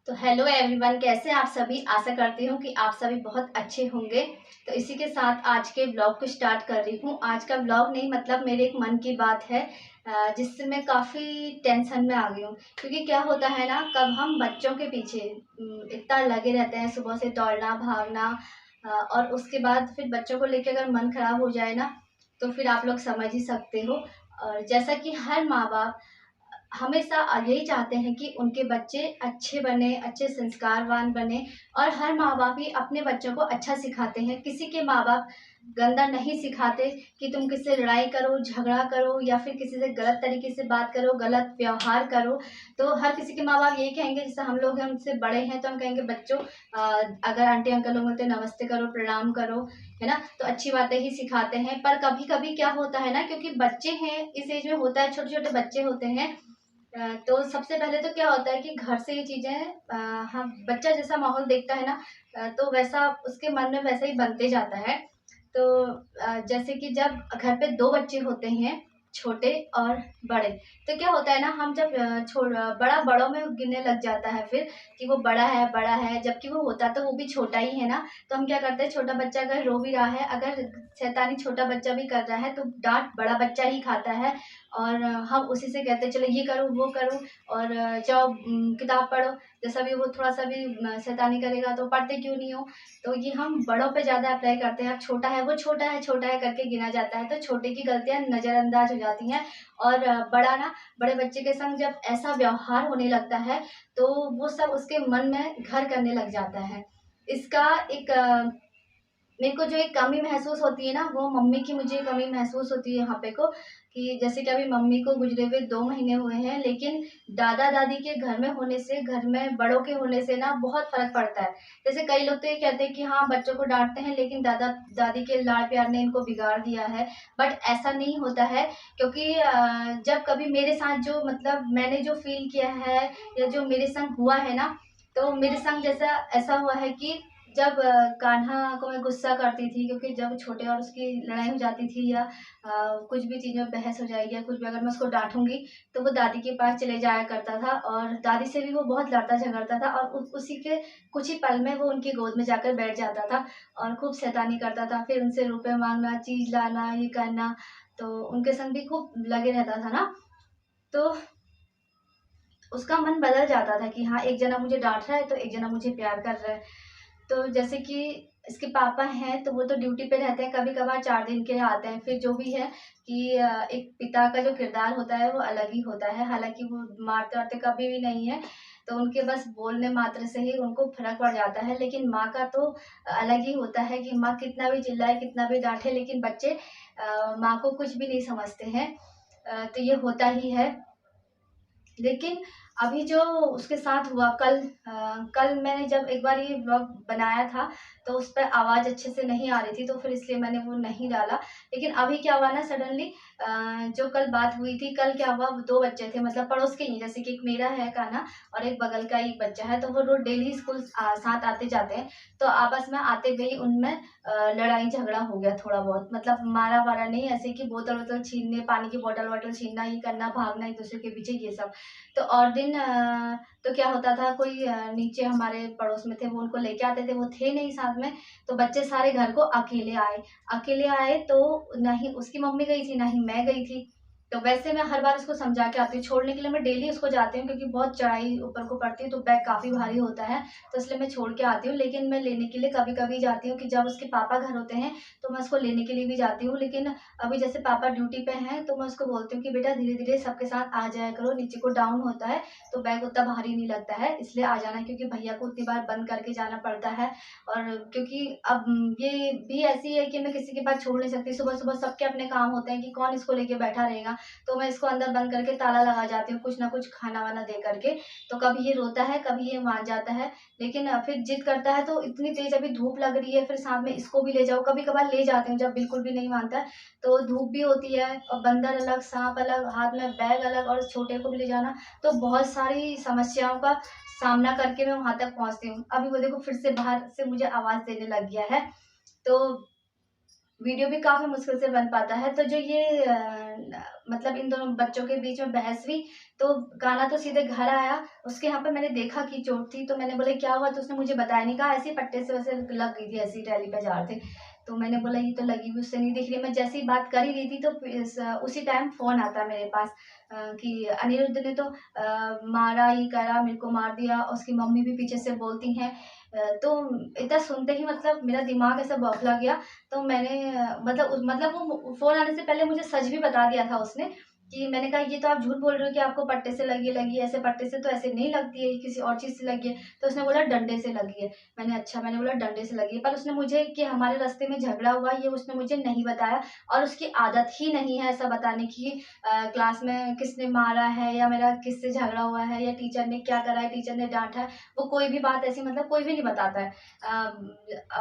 तो hello everyone, कैसे हैं आप सभी। आशा करती हूँ कि आप सभी बहुत अच्छे होंगे। तो इसी के साथ आज के ब्लॉग को स्टार्ट कर रही हूँ। आज का ब्लॉग नहीं, मतलब मेरे एक मन की बात है जिससे मैं काफ़ी टेंशन में आ गई हूँ। क्योंकि क्या होता है ना, कब हम बच्चों के पीछे इतना लगे रहते हैं, सुबह से दौड़ना भागना, और उसके बाद फिर बच्चों को लेकर अगर मन खराब हो जाए ना, तो फिर आप लोग समझ ही सकते हो। और जैसा कि हर माँ बाप हमेशा यही चाहते हैं कि उनके बच्चे अच्छे बने, अच्छे संस्कारवान बने। और हर माँ बाप ही अपने बच्चों को अच्छा सिखाते हैं। किसी के माँ बाप गंदा नहीं सिखाते कि तुम किससे लड़ाई करो, झगड़ा करो, या फिर किसी से गलत तरीके से बात करो, गलत व्यवहार करो। तो हर किसी के माँ बाप यही कहेंगे, जैसे हम लोग हैं उनसे बड़े हैं तो हम कहेंगे बच्चों अगर आंटी अंकल लोग बोलते नमस्ते करो, प्रणाम करो, है ना। तो अच्छी बातें ही सिखाते हैं। पर कभी कभी क्या होता है ना, क्योंकि बच्चे हैं, इस एज में होता है, छोटे छोटे बच्चे होते हैं। तो सबसे पहले तो क्या होता है कि घर से ये चीज़ें हम बच्चा जैसा माहौल देखता है ना, तो वैसा उसके मन में वैसा ही बनते जाता है। तो जैसे कि जब घर पे 2 बच्चे होते हैं, छोटे और बड़े, तो क्या होता है ना, हम जब बड़ा बड़ों में गिनने लग जाता है फिर कि वो बड़ा है, जबकि वो होता तो वो भी छोटा ही है ना। तो हम क्या करते हैं, छोटा बच्चा अगर रो भी रहा है, अगर शैतानी छोटा बच्चा भी कर रहा है, तो डाँट बड़ा बच्चा ही खाता है। और हम उसी से कहते हैं चलो ये करो, वो करो, और जाओ किताब पढ़ो। जैसा भी वो थोड़ा-सा भी शैतानी करेगा तो पढ़ते क्यों नहीं हो? तो ये हम बड़ों पे ज़्यादा अप्लाई करते हैं। अब छोटा है, वो छोटा है करके गिना जाता है, तो छोटे की गलतियाँ नज़रअंदाज हो जाती हैं। और बड़ा ना, बड़े बच्चे के संग जब ऐसा व्यवहार होने लगता है, तो वो सब उसके मन में घर करने लग जाता है। इसका एक मेरे को जो एक कमी महसूस होती है ना, वो मम्मी की मुझे कमी महसूस होती है यहाँ पे को, कि जैसे कि अभी मम्मी को गुजरे हुए 2 महीने हुए हैं, लेकिन दादा-दादी के घर में होने से, घर में बड़ों के होने से ना बहुत फ़र्क पड़ता है। जैसे कई लोग तो ये कहते हैं कि हाँ, बच्चों को डाँटते हैं, लेकिन दादा-दादी के लाड़-प्यार ने इनको बिगाड़ दिया है। बट ऐसा नहीं होता है, क्योंकि जब कभी मेरे साथ जो, मतलब मैंने जो फ़ील किया है या जो मेरे संग हुआ है ना, तो मेरे संग जैसा ऐसा हुआ है कि जब कान्हा को मैं गुस्सा करती थी, क्योंकि जब छोटे और उसकी लड़ाई हो जाती थी, या कुछ भी चीज़ में बहस हो जाएगी या कुछ भी, अगर मैं उसको डाँटूँगी, तो वो दादी के पास चले जाया करता था, और दादी से भी वो बहुत लड़ता-झगड़ता था, और उ उसी के कुछ ही पल में वो उनकी गोद में जाकर बैठ जाता था और खूब शैतानी करता था। फिर उनसे रुपए माँगना, चीज़ लाना, ये करना, तो उनके संग भी खूब लगे रहता था ना। तो उसका मन बदल जाता था कि हाँ, एक जना मुझे डाँट रहा है, तो एक जना मुझे प्यार कर रहा है। तो जैसे कि इसके पापा हैं, तो वो तो ड्यूटी पे रहते हैं, कभी-कभार 4 दिन के लिए आते हैं। फिर जो भी है कि एक पिता का जो किरदार होता है, वो अलग ही होता है। हालाँकि वो मारते-वारते कभी भी नहीं है, तो उनके बस बोलने मात्र से ही उनको फ़र्क पड़ जाता है। लेकिन माँ का तो अलग ही होता है कि माँ कितना भी चिल्लाए, कितना भी डाँटे, लेकिन बच्चे माँ को कुछ भी नहीं समझते हैं। तो ये होता ही है। लेकिन अभी जो उसके साथ हुआ कल मैंने जब एक बार ये व्लॉग बनाया था, तो उस पे आवाज़ अच्छे से नहीं आ रही थी, तो फिर इसलिए मैंने वो नहीं डाला। लेकिन अभी क्या हुआ ना, सडनली जो कल बात हुई थी, कल क्या हुआ, वो 2 बच्चे थे, मतलब पड़ोस के ही, जैसे कि एक मेरा है कान्हा और एक बगल का एक बच्चा है, तो वो रोज़ डेली स्कूल साथ आते-जाते हैं। तो आपस में आते हुए ही उनमें लड़ाई झगड़ा हो गया थोड़ा बहुत, मतलब मारा-वारा नहीं, ऐसे कि बोतल-वोतल छीनने, पानी की बॉटल-वॉटल छीनना, ये करना, भागना एक-दूसरे के पीछे, ये सब। तो और दिन तो क्या होता था, कोई नीचे हमारे पड़ोस में थे, वो उनको लेके आते थे, वो थे नहीं साथ में, तो बच्चे सारे घर को अकेले आए। अकेले आए तो ना ही उसकी मम्मी गई थी, ना ही मैं गई थी। तो वैसे मैं हर बार उसको समझा के आती हूँ, छोड़ने के लिए मैं डेली उसको जाती हूँ, क्योंकि बहुत चढ़ाई ऊपर को पड़ती है, तो बैग काफ़ी भारी होता है, तो इसलिए मैं छोड़ के आती हूँ। लेकिन मैं लेने के लिए कभी-कभी जाती हूँ, कि जब उसके पापा घर होते हैं, तो मैं उसको लेने के लिए भी जाती हूँ। लेकिन अभी जैसे पापा ड्यूटी पे हैं, तो मैं उसको बोलती हूँ कि बेटा धीरे-धीरे सबके साथ आ जाया करो, नीचे को डाउन होता है, तो बैग उतना भारी नहीं लगता है, इसलिए आ जाना, क्योंकि भैया को उतनी बार बंद करके जाना पड़ता है। और क्योंकि अब ये भी ऐसी है कि मैं किसी के पास छोड़ नहीं सकती, सुबह-सुबह सबके अपने काम होते हैं, कि कौन इसको लेके बैठा रहेगा, तो मैं इसको अंदर बंद करके ताला लगा जाती हूँ, कुछ ना कुछ खाना-वाना दे करके। तो कभी ये रोता है, कभी ये मान जाता है, लेकिन फिर जिद करता है, तो इतनी तेज़ अभी धूप लग रही है, फिर साथ में इसको भी ले जाओ, कभी-कभार ले जाती हूँ, जब बिल्कुल भी नहीं मानता है, तो धूप भी होती है, और बंदर अलग, साँप अलग, हाथ में बैग अलग, और छोटे को भी ले जाना, तो बहुत सारी समस्याओं का सामना करके मैं वहाँ तक पहुँचती हूँ। अभी वो देखो फिर से बाहर से मुझे आवाज़ देने लग गया है। तो वीडियो भी काफ़ी मुश्किल से बन पाता है। तो जो ये मतलब इन दोनों बच्चों के बीच में बहस हुई, तो गाना तो सीधे घर आया। उसके यहाँ पे मैंने देखा कि चोट थी, तो मैंने बोला क्या हुआ? तो उसने मुझे बताया नहीं, कहा ऐसे ही पट्टे से वैसे लग गई थी, ऐसे ही टैली पे जा रहे थे। तो मैंने बोला ये तो लगी हुई उससे नहीं दिख रही। मैं जैसे ही बात कर ही रही थी, तो उसी टाइम फ़ोन आता है मेरे पास कि अनिरुद्ध ने तो मारा, ये करा, मेरे को मार दिया। उसकी मम्मी भी पीछे से बोलती हैं। तो इतना सुनते ही मतलब मेरा दिमाग ऐसा बौखला गया। तो मैंने मतलब वो फ़ोन आने से पहले मुझे सच भी बता दिया था उसने, कि मैंने कहा ये तो आप झूठ बोल रहे हो कि आपको पट्टे से लगी है, ऐसे पट्टे से तो ऐसे नहीं लगती है, किसी और चीज़ से लगी है। तो उसने बोला डंडे से लगी है। मैंने अच्छा, मैंने बोला डंडे से लगी है, पर उसने मुझे कि हमारे रास्ते में झगड़ा हुआ ये उसने मुझे नहीं बताया, और उसकी आदत ही नहीं है ऐसा बताने की। क्लास में किसने मारा है या मेरा किससे झगड़ा हुआ है या टीचर ने क्या करा है, टीचर ने डाँटा है, वो कोई भी बात ऐसी मतलब कोई भी नहीं बताता है।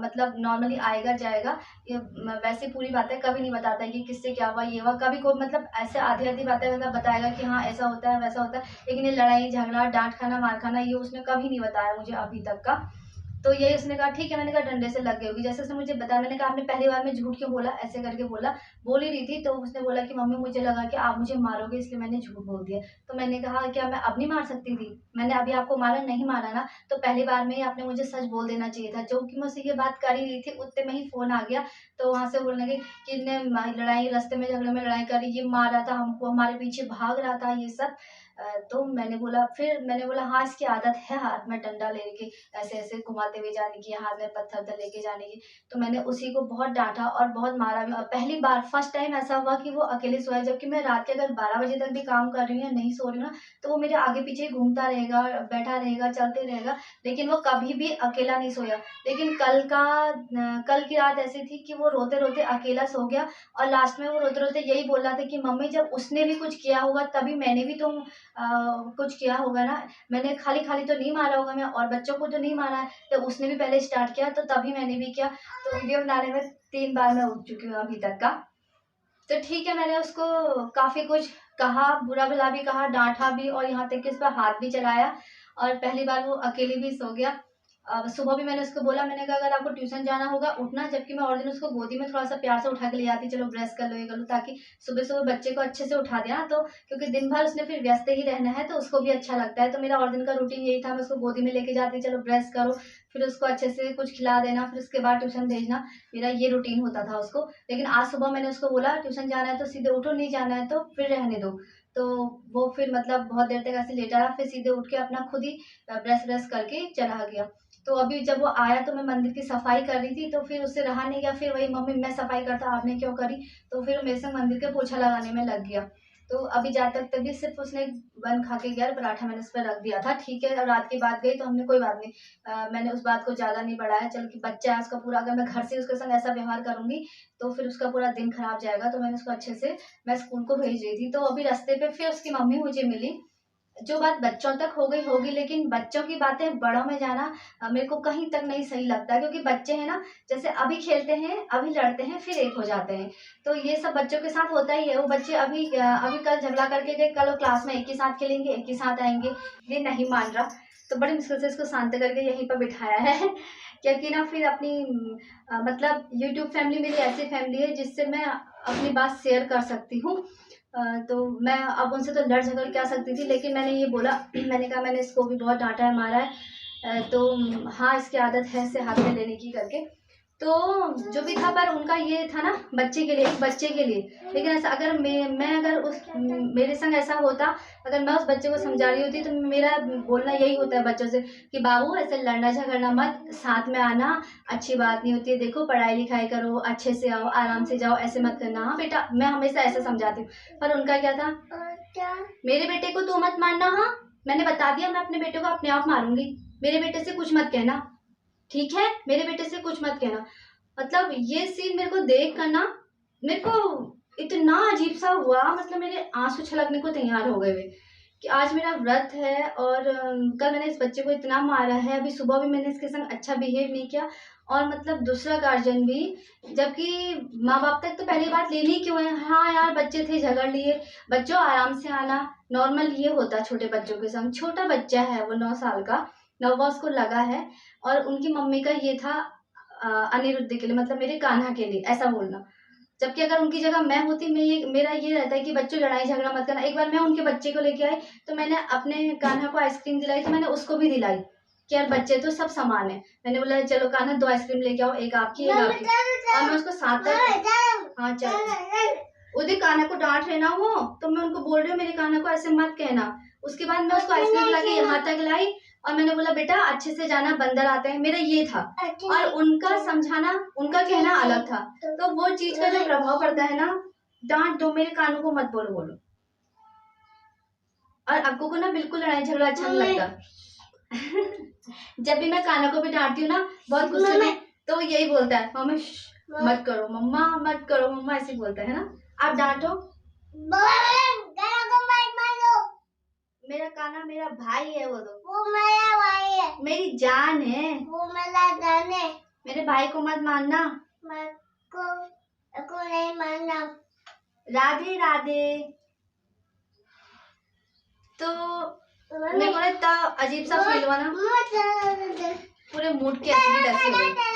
मतलब नॉर्मली आएगा जाएगा, ये वैसे पूरी बातें कभी नहीं बताता है कि किससे क्या हुआ, ये हुआ। कभी कोई मतलब ऐसे आधी-आधी बातें मतलब बताएगा कि हाँ, ऐसा होता है, वैसा होता है। लेकिन ये लड़ाई, झगड़ा, डाँट खाना, मार खाना ये उसने कभी नहीं बताया मुझे अभी तक का। तो यही उसने कहा ठीक है, मैंने कहा डंडे से लग गई होगी। जैसे उसने मुझे बताया, मैंने कहा आपने पहली बार में झूठ क्यों बोला? ऐसे करके बोला। बोल ही रही थी, तो उसने बोला कि मम्मी मुझे लगा कि आप मुझे मारोगे, इसलिए मैंने झूठ बोल दिया। तो मैंने कहा क्या मैं अब नहीं मार सकती थी? मैंने अभी आपको मारा नहीं मारा ना, तो पहली बार में ही आपने मुझे सच बोल देना चाहिए था। जो कि मैं उससे ये बात कर ही रही थी, उतने में ही फ़ोन आ गया। तो वहाँ से बोलने लगी कि इनने लड़ाई, रास्ते में झगड़े में लड़ाई करी, ये मार रहा था हमको, हमारे पीछे भाग रहा था, ये सब। तो मैंने बोला हाँ, इसकी आदत है हाथ में डंडा लेके ऐसे-ऐसे घुमाते हुए जाने की, हाथ में पत्थर-वत्थर लेके जाने की। तो मैंने उसी को बहुत डाँटा और बहुत मारा भी। और पहली बार फर्स्ट टाइम ऐसा हुआ कि वो अकेले सोया, जबकि मैं रात के अगर 12 बजे तक भी काम कर रही हूँ या नहीं सो रही हूँ ना, तो वो मेरे आगे-पीछे घूमता रहेगा, बैठा रहेगा, चलते रहेगा, लेकिन वो कभी भी अकेला नहीं सोया। लेकिन कल की रात ऐसी थी कि वो रोते-रोते अकेला सो गया, और लास्ट में वो रोते-रोते यही बोल रहा था कि मम्मी जब उसने भी कुछ किया होगा तभी मैंने भी तो कुछ किया होगा ना। मैंने खाली-खाली तो नहीं मारा होगा मैं, और बच्चों को तो नहीं मारा है, जब उसने भी पहले स्टार्ट किया तो तभी मैंने भी किया। तो वीडियो बनाने में 3 बार मैं उठ चुकी हूँ अभी तक का। तो ठीक है, मैंने उसको काफ़ी कुछ कहा, बुरा-भला भी कहा, डाँटा भी, और यहाँ तक कि उस पर हाथ भी चलाया, और पहली बार वो अकेले भी सो गया। सुबह भी मैंने उसको बोला, मैंने कहा अगर आपको ट्यूशन जाना होगा उठना, जबकि मैं और दिन उसको गोदी में थोड़ा-सा प्यार से उठा के ले जाती, चलो ब्रश कर लो, ये कर लो, ताकि सुबह-सुबह बच्चे को अच्छे से उठा दिया ना, तो क्योंकि दिन भर उसने फिर व्यस्त ही रहना है, तो उसको भी अच्छा लगता है। तो मेरा और दिन का रूटीन यही था, मैं उसको गोदी में लेके जाती, चलो ब्रश करो, फिर उसको अच्छे से कुछ खिला देना, फिर उसके बाद ट्यूशन भेजना। मेरा ये रूटीन होता था उसको। लेकिन आज सुबह मैंने उसको बोला ट्यूशन जाना है तो सीधे उठो, नहीं जाना है तो फिर रहने दो। तो वो फिर मतलब बहुत देर तक ऐसे लेटा रहा, फिर सीधे उठ के अपना खुद ही ब्रश-व्रश करके चला गया। तो अभी जब वो आया तो मैं मंदिर की सफाई कर रही थी, तो फिर उससे रहा नहीं गया, फिर वही मम्मी मैं सफाई करता आपने क्यों करी? तो फिर मेरे से मंदिर के पोछा लगाने में लग गया। तो अभी जाते वक़्त भी सिर्फ़ उसने बन खा के गया और पराठा मैंने उस पे रख दिया था, ठीक है। और रात की बात गई तो हमने कोई बात नहीं, मैंने उस बात को ज़्यादा नहीं बढ़ाया, चलो कि बच्चा है उसका पूरा, अगर मैं घर से उसके संग ऐसा व्यवहार करूँगी, तो फिर उसका पूरा दिन खराब जाएगा। तो मैंने उसको अच्छे से, मैं स्कूल को भेज रही थी, तो अभी रास्ते पे फिर उसकी मम्मी मुझे मिली। जो बात बच्चों तक हो गई होगी, लेकिन बच्चों की बातें बड़ों में जाना मेरे को कहीं तक नहीं सही लगता, क्योंकि बच्चे हैं ना, जैसे अभी खेलते हैं, अभी लड़ते हैं, फिर एक हो जाते हैं। तो ये सब बच्चों के साथ होता ही है। वो बच्चे अभी कल झगड़ा करके गए, कल वो क्लास में एक ही साथ खेलेंगे, एक ही साथ आएँगे, ये नहीं मान रहा। तो बड़ी मुश्किल से इसको शांत करके यहीं पर बिठाया है क्योंकि ना फिर अपनी मतलब यूट्यूब फैमिली मेरी ऐसी फैमिली है जिससे मैं अपनी बात शेयर कर सकती हूँ। तो मैं अब उनसे तो लड़ झगड़ क्या सकती थी, लेकिन मैंने ये बोला मैंने कहा मैंने इसको भी बहुत डाँटा है, मारा है। तो हाँ, इसकी आदत है ऐसे हाथ में लेने की करके। तो जो भी था, पर उनका ये था ना बच्चे के लिए, एक बच्चे के लिए। लेकिन ऐसा अगर मैं अगर मेरे संग ऐसा होता, अगर मैं उस बच्चे को समझा रही होती, तो मेरा बोलना यही होता है बच्चों से कि बाबू ऐसे लड़ना झगड़ना मत, साथ में आना अच्छी बात नहीं होती है। देखो पढ़ाई लिखाई करो, अच्छे से आओ, आराम से जाओ, ऐसे मत करना। हाँ बेटा, मैं हमेशा ऐसा समझाती हूँ। पर उनका क्या था, मेरे बेटे को तू मत मारना, हाँ मैंने बता दिया, मैं अपने बेटे को अपने आप मारूंगी, मेरे बेटे से कुछ मत कहना, ठीक है, मेरे बेटे से कुछ मत कहना। मतलब ये सीन मेरे को देख कर ना, मेरे को इतना अजीब सा हुआ, मतलब मेरे आंसू छलकने को तैयार हो गए वे, कि आज मेरा व्रत है और कल मैंने इस बच्चे को इतना मारा है, अभी सुबह भी मैंने इसके संग अच्छा बिहेव नहीं किया, और मतलब दूसरा गार्जियन भी, जबकि माँ बाप तक तो पहली बात लेनी क्यों है? हाँ यार, बच्चे थे, झगड़ लिए। बच्चों आराम से आना, नॉर्मल ये होता है छोटे बच्चों के संग। छोटा बच्चा है वो, 9 साल का, 9वां उसको लगा है, और उनकी मम्मी का ये था अनिरुद्ध के लिए, मतलब मेरे कान्हा के लिए, ऐसा बोलना। जबकि अगर उनकी जगह मैं होती, मेरा ये रहता है कि बच्चों लड़ाई झगड़ा मत करना। एक बार मैं उनके बच्चे को लेके आई तो मैंने अपने कान्हा को आइसक्रीम दिलाई, तो मैंने उसको भी दिलाई कि यार बच्चे तो सब समान है। मैंने बोला चलो कान्हा 2 आइसक्रीम लेके आओ, एक आपकी एक आपकी, और मैं उसको साथ तक, हाँ चलो, उधर कान्हा को डांट रहे ना वो, तो मैं उनको बोल रही हूँ मेरे कान्हा को ऐसे मत कहना। उसके बाद मैं उसको आइसक्रीम ला के यहाँ तक लाई और मैंने बोला बेटा अच्छे से जाना, बंदर आते हैं, मेरा ये था। और उनका समझाना, उनका कहना अलग था। तो वो चीज का जो प्रभाव पड़ता है ना, डांट दो, मेरे कानों को मत बोलो। और अक्कू को ना बिल्कुल लड़ाई झगड़ा अच्छा नहीं लगता। जब भी मैं कान्हा को भी डांटती हूँ ना बहुत गुस्से में, तो वो यही बोलता है मम्मा मत करो, मम्मा मत करो, मम्मा ऐसे बोलता है ना। आप डांटो। मेरा कान्हा मेरा भाई है, वो मेरा भाई है, मेरी जान है, वो मेरा जान है। मेरे भाई को मत मारना, को नहीं मारना। राधे राधे। तो मेरे को ना इतना अजीब सा फील हुआ ना, पूरे मूड की ऐसी हो गई।